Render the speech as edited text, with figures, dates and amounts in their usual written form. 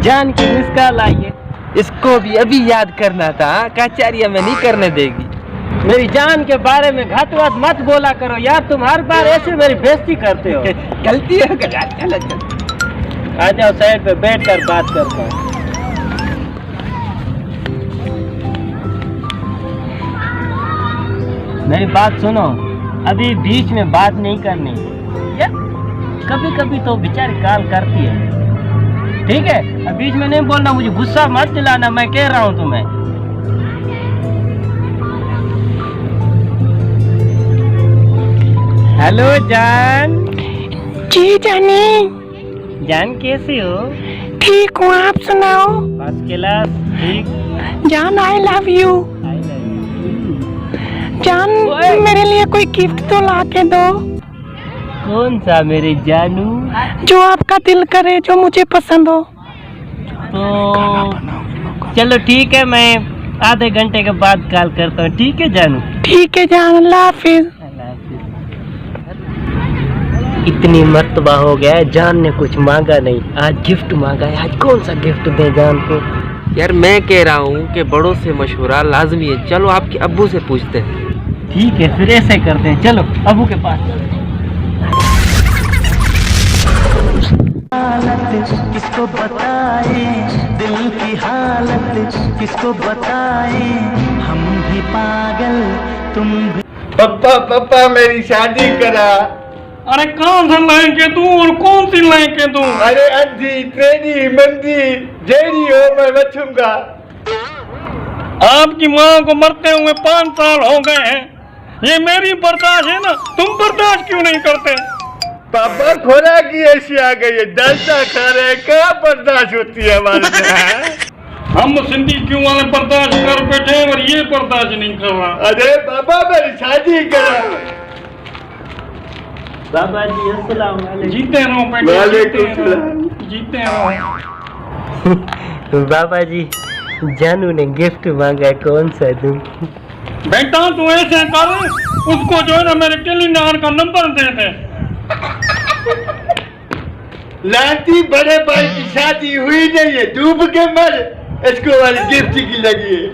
जान की miss call आई है, इसको भी अभी याद करना था। कचहरिया में नहीं करने देगी। मेरी जान के बारे में घात बात मत बोला करो यार, तुम हर बार ऐसे मेरी बेइज्जती करते हो। गलती हो गई यार, चलो आ जाओ साइड पे बैठ कर बात करते हैं। मेरी बात सुनो, अभी बीच में बात नहीं करनी यार। कभी कभी तो बेचारी कॉल करती है, ठीक है? अब बीच में नहीं बोलना, मुझे गुस्सा मत दिलाना, मैं कह रहा हूँ तुम्हें। हेलो जान। जी जानी। जान कैसी हो? ठीक हूँ, आप सुनाओ? First class. ठीक जान, आई लव यू। जान, मेरे लिए कोई गिफ्ट तो ला के दो। कौन सा मेरे जानू? जो आपका दिल करे, जो मुझे पसंद हो। तो चलो ठीक है, मैं आधे घंटे के बाद कॉल करता हूँ, ठीक है जानू? ठीक है जान, अल्लाह हाफिज। इतनी मर्तबा हो गया है, जान ने कुछ मांगा नहीं, आज गिफ्ट मांगा है। आज कौन सा गिफ्ट दे जान को? यार मैं कह रहा हूँ कि बड़ों से मशवरा लाजमी है। चलो आपके अब्बू से पूछते हैं। ठीक है, फिर ऐसे करते हैं, चलो अबू के पास चलते हैं। हालत किसको बताए, दिल की हालत किसको बताए, हम भी पागल तुम भी। पापा मेरी शादी करा। अरे कौन सा लहंगे दूं और कौन सी लहंगे दूं? अरे अंधी टेढ़ी मंदी जेड़ी हो मैं बचूंगा। आपकी माँ को मरते हुए 5 साल हो गए हैं, ये मेरी बर्दाश्त है ना, तुम बर्दाश्त क्यों नहीं करते? पापा खोला की ऐसी आ गई है, दालता खा रहे हैं, क्या बर्दाश्त होती है हमारे से? हम सिंधी क्यों वाले बर्दाश्त कर बैठे और ये बर्दाश्त नहीं कर रहा। अरे पापा मेरी शादी करा। बाबा जी अस्सलाम वालेकुम। जीते रहो बेटे, वालेकुम सलाम। जीते रहो। बाबा जी, जानू ने गिफ्ट मांगा है, कौन सा दूं? बेटा तू ऐसे कर, उसको जो है ना मेरे टेलीनार का नंबर दे दे। लाती बड़े भाई की शादी हुई नहीं है, डूब के मर, इसको वाली गिफ्ट की लगी है।